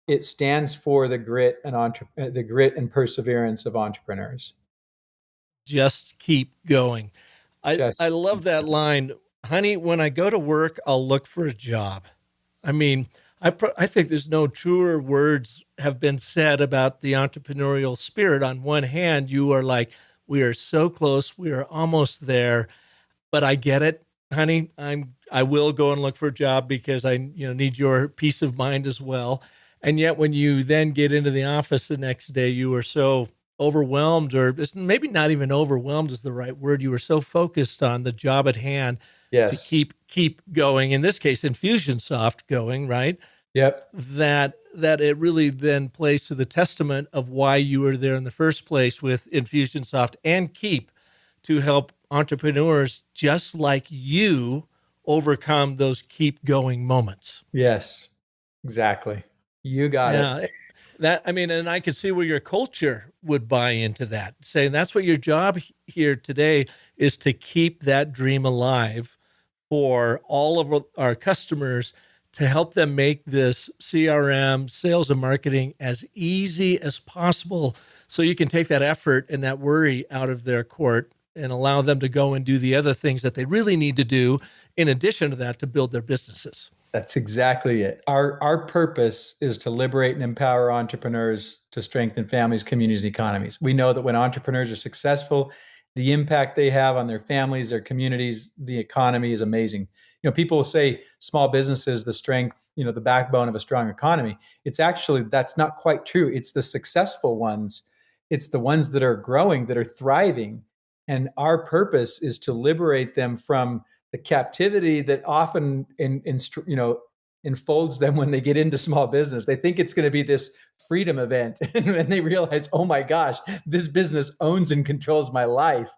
it stands for the grit and perseverance of entrepreneurs. Just keep going. I Just love that line, honey. When I go to work, I'll look for a job. I mean, I think there's no truer words have been said about the entrepreneurial spirit. On one hand, you are like, we are so close, we are almost there, but I get it, honey. I will go and look for a job because I need your peace of mind as well. And yet, when you then get into the office the next day, you are so overwhelmed, or maybe not even overwhelmed is the right word. You were so focused on the job at hand to yes. keep going. In this case, Infusionsoft going, right? Yep. That it really then plays to the testament of why you were there in the first place with Infusionsoft and Keap, to help entrepreneurs just like you overcome those keep going moments. Yes. Exactly. You got it. Yeah. And I could see where your culture would buy into that, saying that's what your job here today is, to keep that dream alive for all of our customers, to help them make this CRM, sales and marketing, as easy as possible, so you can take that effort and that worry out of their court and allow them to go and do the other things that they really need to do in addition to that to build their businesses. That's exactly it. Our purpose is to liberate and empower entrepreneurs to strengthen families, communities, and economies. We know that when entrepreneurs are successful, the impact they have on their families, their communities, the economy is amazing. People will say small businesses, the strength, the backbone of a strong economy. It's actually, that's not quite true. It's the successful ones. It's the ones that are growing, that are thriving. And our purpose is to liberate them from the captivity that often enfolds them when they get into small business. They think it's going to be this freedom event, and then they realize, oh my gosh, this business owns and controls my life.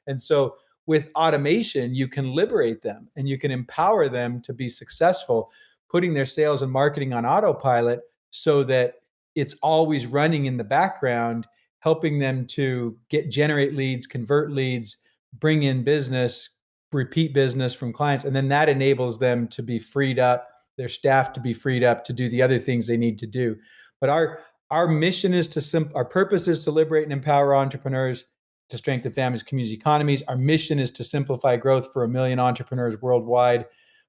And so with automation, you can liberate them and you can empower them to be successful, putting their sales and marketing on autopilot so that it's always running in the background, helping them to generate leads, convert leads, bring in business, repeat business from clients. And then that enables them to be freed up, their staff to be freed up to do the other things they need to do. But our mission is our purpose is to liberate and empower entrepreneurs to strengthen families, communities, economies. Our mission is to simplify growth for 1 million entrepreneurs worldwide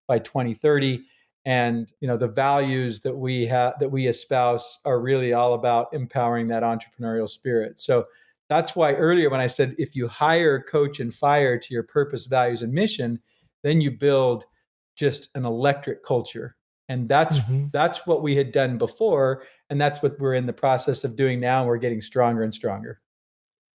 by 2030. And the values that we espouse are really all about empowering that entrepreneurial spirit. So that's why earlier when I said, if you hire, coach, and fire to your purpose, values, and mission, then you build just an electric culture. And that's what we had done before. And that's what we're in the process of doing now. We're getting stronger and stronger.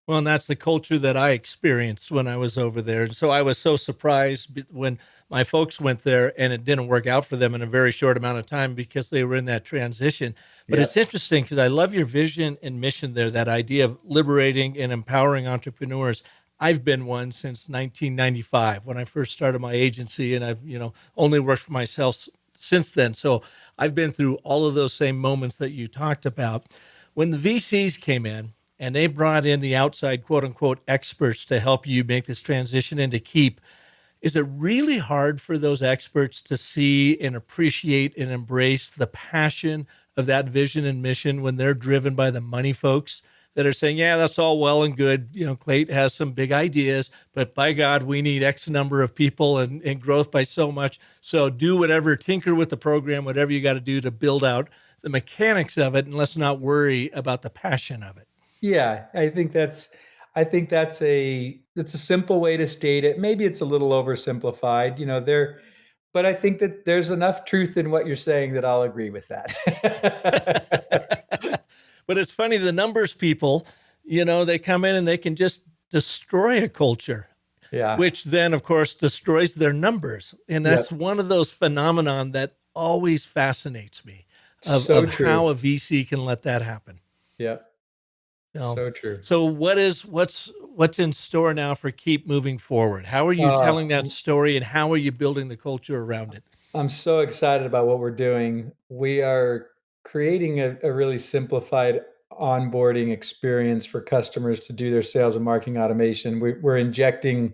Well, and that's the culture that I experienced when I was over there. And so I was so surprised when my folks went there and it didn't work out for them in a very short amount of time because they were in that transition. But It's interesting because I love your vision and mission there, that idea of liberating and empowering entrepreneurs. I've been one since 1995 when I first started my agency, and I've, only worked for myself since then. So I've been through all of those same moments that you talked about. When the VCs came in, and they brought in the outside, quote unquote, experts to help you make this transition into Keap, is it really hard for those experts to see and appreciate and embrace the passion of that vision and mission when they're driven by the money folks that are saying, yeah, that's all well and good. Clate has some big ideas, but by God, we need X number of people and growth by so much. So do whatever, tinker with the program, whatever you got to do to build out the mechanics of it, and let's not worry about the passion of it. Yeah, I think that's a simple way to state it. Maybe it's a little oversimplified, but I think that there's enough truth in what you're saying that I'll agree with that. But it's funny, the numbers people, they come in and they can just destroy a culture. Yeah. Which then, of course, destroys their numbers. And that's one of those phenomenon that always fascinates me of how a VC can let that happen. Yeah. So true. So what's in store now for Keap moving forward? How are you telling that story, and how are you building the culture around it? I'm so excited about what we're doing. We are creating a really simplified onboarding experience for customers to do their sales and marketing automation. We're injecting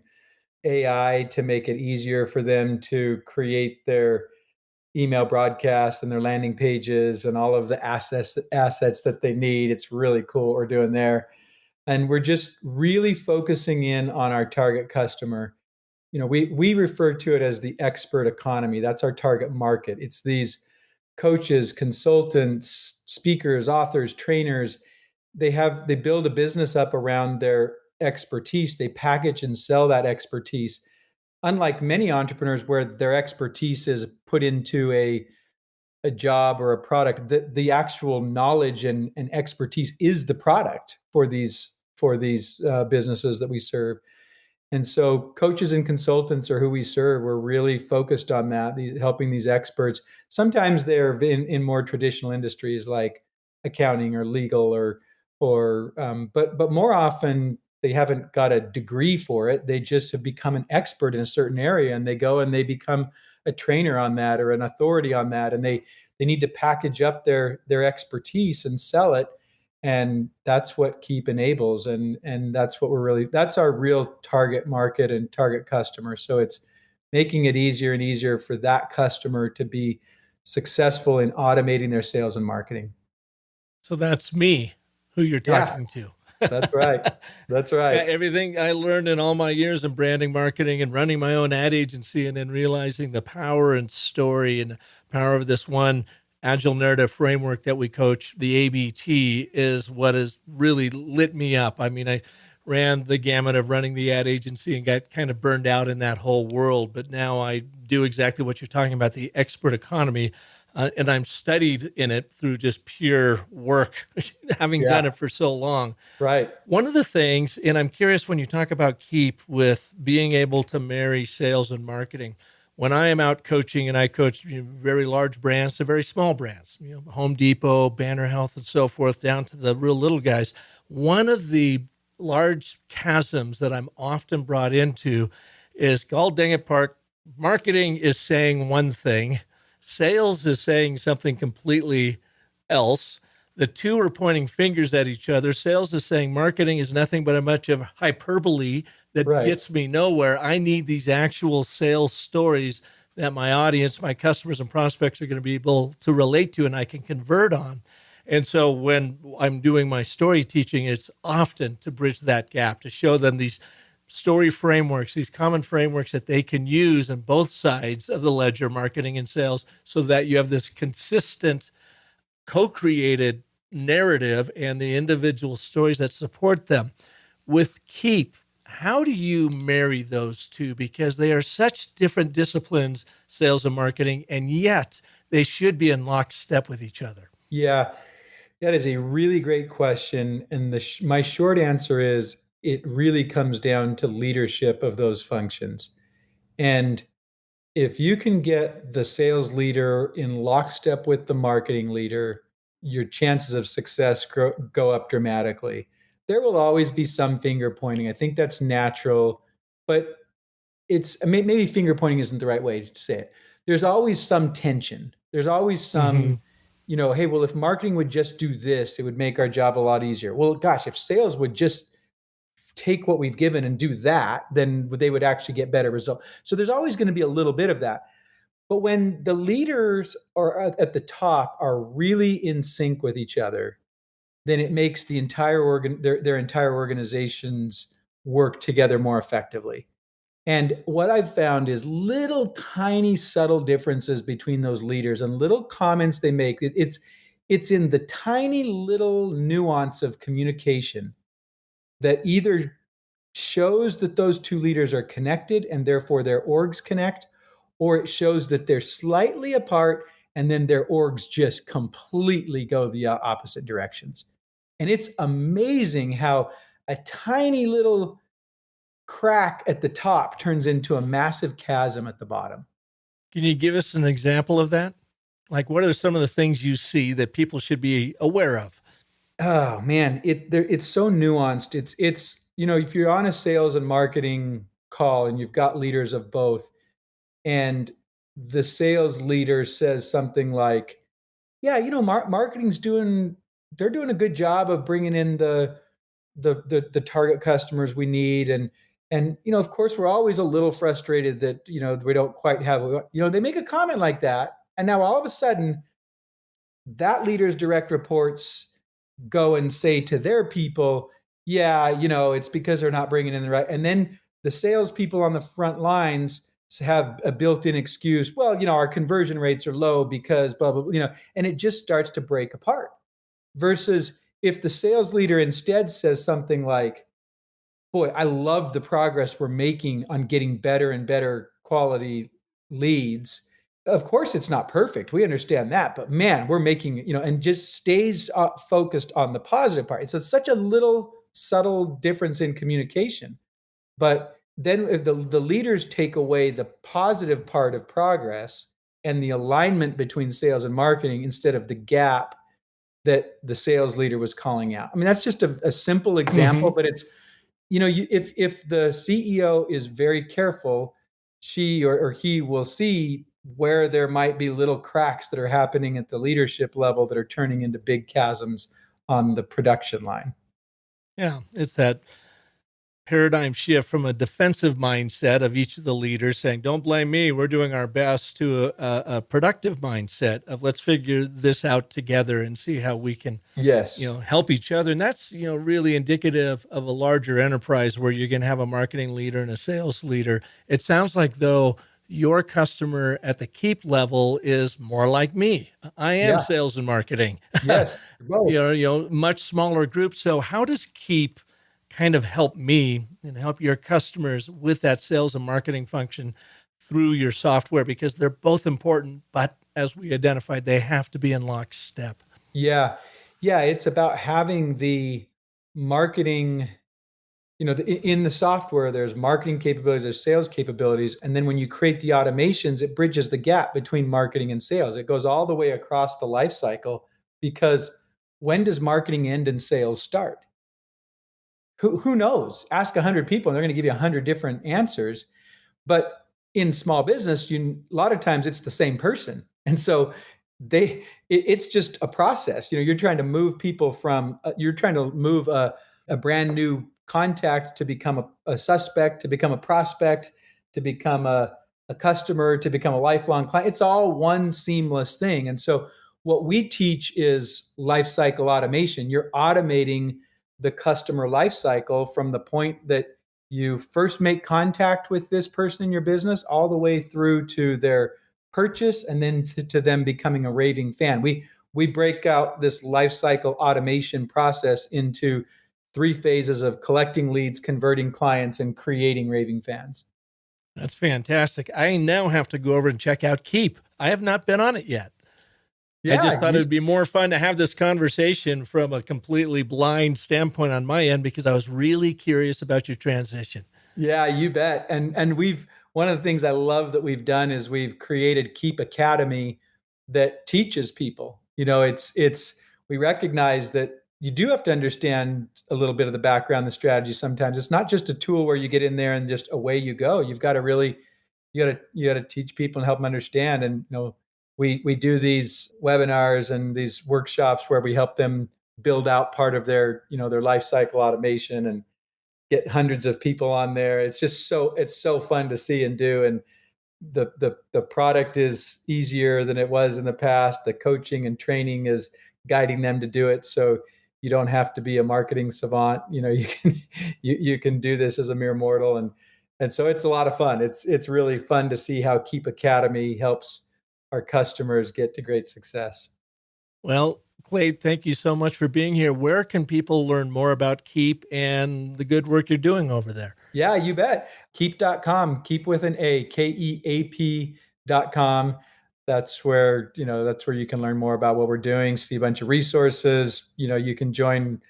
AI to make it easier for them to create their email broadcasts and their landing pages and all of the assets that they need. It's really cool what we're doing there. And we're just really focusing in on our target customer. We refer to it as the expert economy. That's our target market. It's these coaches, consultants, speakers, authors, trainers. They build a business up around their expertise. They package and sell that expertise. Unlike many entrepreneurs where their expertise is put into a job or a product, the actual knowledge and expertise is the product for these businesses that we serve. And so coaches and consultants are who we serve. We're really focused on that, helping these experts. Sometimes they're in more traditional industries like accounting or legal but more often they haven't got a degree for it. They just have become an expert in a certain area, and they go and they become a trainer on that or an authority on that. And they need to package up their expertise and sell it. And that's what Keap enables. And that's that's our real target market and target customer. So it's making it easier and easier for that customer to be successful in automating their sales and marketing. So that's me who you're talking to. That's right. That's right. Yeah, everything I learned in all my years in branding, marketing, and running my own ad agency, and then realizing the power and story and the power of this one agile narrative framework that we coach, the ABT, is what has really lit me up. I mean, I ran the gamut of running the ad agency and got kind of burned out in that whole world. But now I do exactly what you're talking about, the expert economy. And I'm studied in it through just pure work, having done it for so long. Right. One of the things, and I'm curious when you talk about Keap with being able to marry sales and marketing, when I am out coaching, and I coach very large brands to very small brands, Home Depot, Banner Health, and so forth, down to the real little guys, one of the large chasms that I'm often brought into is, God dang it, Park, marketing is saying one thing, sales is saying something completely else. The two are pointing fingers at each other. Sales is saying marketing is nothing but a bunch of hyperbole that gets me nowhere. I need these actual sales stories that my audience, my customers and prospects are going to be able to relate to and I can convert on. And so when I'm doing my story teaching, it's often to bridge that gap, to show them these story frameworks, these common frameworks that they can use on both sides of the ledger, marketing and sales, so that you have this consistent, co-created, narrative and the individual stories that support them. With Keap, how do you marry those two? Because they are such different disciplines, sales and marketing, and yet they should be in lockstep with each other. Yeah, that is a really great question. And my short answer is it really comes down to leadership of those functions. And if you can get the sales leader in lockstep with the marketing leader, your chances of success go up dramatically. There will always be some finger pointing. I think that's natural, but maybe finger pointing isn't the right way to say it. There's always some tension. There's always Mm-hmm. some, hey, well, if marketing would just do this, it would make our job a lot easier. Well, gosh, if sales would just take what we've given and do that, then they would actually get better results. So there's always going to be a little bit of that. But when the leaders are at the top are really in sync with each other, then it makes the their entire organizations work together more effectively. And what I've found is little tiny subtle differences between those leaders and little comments they make. It's in the tiny little nuance of communication that either shows that those two leaders are connected and therefore their orgs connect, or it shows that they're slightly apart and then their orgs just completely go the opposite directions. And it's amazing how a tiny little crack at the top turns into a massive chasm at the bottom. Can you give us an example of that? Like, what are some of the things you see that people should be aware of? Oh man, it's so nuanced. It's if you're on a sales and marketing call and you've got leaders of both, and the sales leader says something like, "Yeah, marketing's they're doing a good job of bringing in the target customers we need, and of course we're always a little frustrated that we don't quite have they make a comment like that, and now all of a sudden that leader's direct reports go and say to their people, yeah, it's because they're not bringing in the right. And then the salespeople on the front lines have a built-in excuse. Well, our conversion rates are low because blah, blah, blah, and it just starts to break apart. Versus if the sales leader instead says something like, boy, I love the progress we're making on getting better and better quality leads. Of course, it's not perfect. We understand that, but man, we're making, and just stays focused on the positive part. It's such a little subtle difference in communication. But then if the leaders take away the positive part of progress and the alignment between sales and marketing instead of the gap that the sales leader was calling out. I mean, that's just a simple example, Mm-hmm. but it's if the CEO is very careful, she or he will see where there might be little cracks that are happening at the leadership level that are turning into big chasms on the production line. Yeah, it's that paradigm shift from a defensive mindset of each of the leaders saying, don't blame me, we're doing our best, to a productive mindset of let's figure this out together and see how we can Yes. help each other. And that's really indicative of a larger enterprise where you're going to have a marketing leader and a sales leader. It sounds like, though, your customer at the Keap level is more like me. I am Yeah. sales and marketing. Yes. Both. Much smaller group. So how does Keap kind of help me and help your customers with that sales and marketing function through your software? Because they're both important, but as we identified, they have to be in lockstep. Yeah. Yeah. It's about having the marketing, in the software, there's marketing capabilities, there's sales capabilities. And then when you create the automations, it bridges the gap between marketing and sales. It goes all the way across the life cycle, because when does marketing end and sales start? Who knows? Ask 100 people and they're going to give you 100 different answers. But in small business, a lot of times it's the same person. And so it's just a process. You're trying to move people from, you're trying to move a brand new contact to become a suspect, to become a prospect, to become a customer, to become a lifelong client. It's all one seamless thing. And so what we teach is life cycle automation. You're automating the customer life cycle from the point that you first make contact with this person in your business all the way through to their purchase and then to them becoming a raving fan. we break out this life cycle automation process into 3 phases of collecting leads, converting clients, and creating raving fans. That's fantastic. I now have to go over and check out Keap. I have not been on it yet. I just thought it'd be more fun to have this conversation from a completely blind standpoint on my end, because I was really curious about your transition. Yeah, you bet. And one of the things I love that we've done is we've created Keap Academy that teaches people. We recognize that you do have to understand a little bit of the background, the strategy. Sometimes it's not just a tool where you get in there and just away you go. You've got to really, you got to teach people and help them understand. And we do these webinars and these workshops where we help them build out part of their their life cycle automation and get hundreds of people on there. It's so fun to see and do. And the product is easier than it was in the past. The coaching and training is guiding them to do it. So you don't have to be a marketing savant. You can do this as a mere mortal. And so it's a lot of fun. It's really fun to see how Keap Academy helps our customers get to great success. Well, Clate, thank you so much for being here. Where can people learn more about Keap and the good work you're doing over there? Yeah, you bet. Keap.com, Keap with an A, KEAP.com. That's where you can learn more about what we're doing, see a bunch of resources. You can join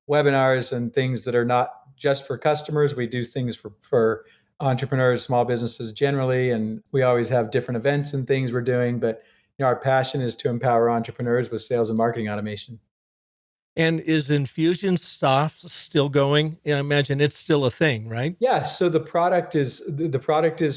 webinars and things that are not just for customers. We do things for entrepreneurs, small businesses generally, and we always have different events and things we're doing. But our passion is to empower entrepreneurs with sales and marketing automation. And is Infusionsoft still going? I imagine it's still a thing, right? Yeah. So the product is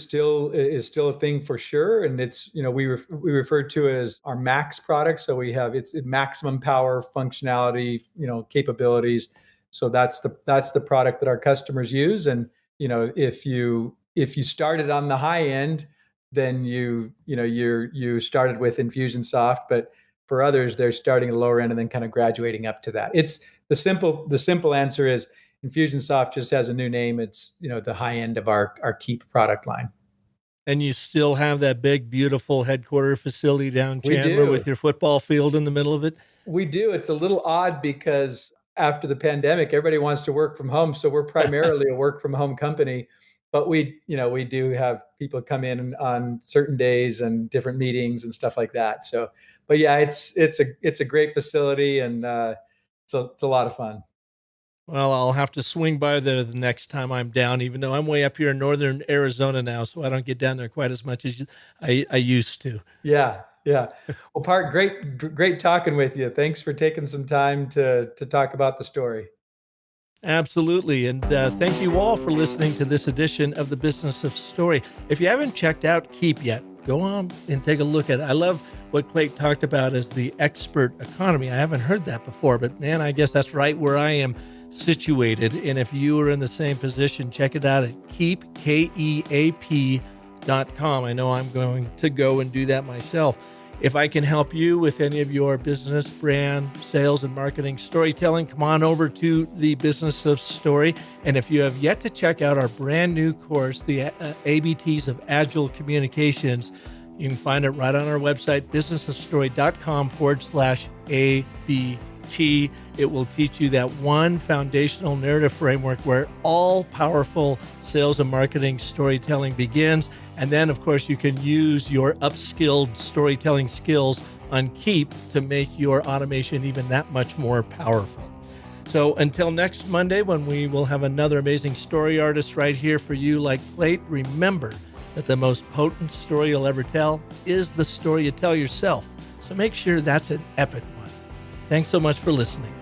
still a thing for sure, and it's we refer to it as our max product. So we have it's maximum power, functionality, capabilities. So that's the product that our customers use. And if you started on the high end, then you started with Infusionsoft, but for others, they're starting at the lower end and then kind of graduating up to that. It's the simple answer is Infusionsoft just has a new name. It's the high end of our Keap product line. And you still have that big, beautiful headquarter facility down Chandler with your football field in the middle of it? We do. It's a little odd because after the pandemic, everybody wants to work from home. So we're primarily a work from home company. But we do have people come in on certain days and different meetings and stuff like that. So, but yeah, it's a great facility, and it's a lot of fun. Well, I'll have to swing by there the next time I'm down, even though I'm way up here in northern Arizona now, so I don't get down there quite as much as I used to. Yeah. Well, Park, great talking with you. Thanks for taking some time to talk about the story. Absolutely. And thank you all for listening to this edition of The Business of Story. If you haven't checked out Keap yet, go on and take a look at it. I love what Clate talked about as the expert economy. I haven't heard that before, but man, I guess that's right where I am situated. And if you are in the same position, check it out at Keap, KEAP.com. I know I'm going to go and do that myself. If I can help you with any of your business, brand, sales, and marketing storytelling, come on over to The Business of Story. And if you have yet to check out our brand new course, the ABTs of Agile Communications, you can find it right on our website, businessofstory.com/ABT. It will teach you that one foundational narrative framework where all powerful sales and marketing storytelling begins. And then, of course, you can use your upskilled storytelling skills on Keap to make your automation even that much more powerful. So until next Monday, when we will have another amazing story artist right here for you like Clate, remember that the most potent story you'll ever tell is the story you tell yourself. So make sure that's an epic one. Thanks so much for listening.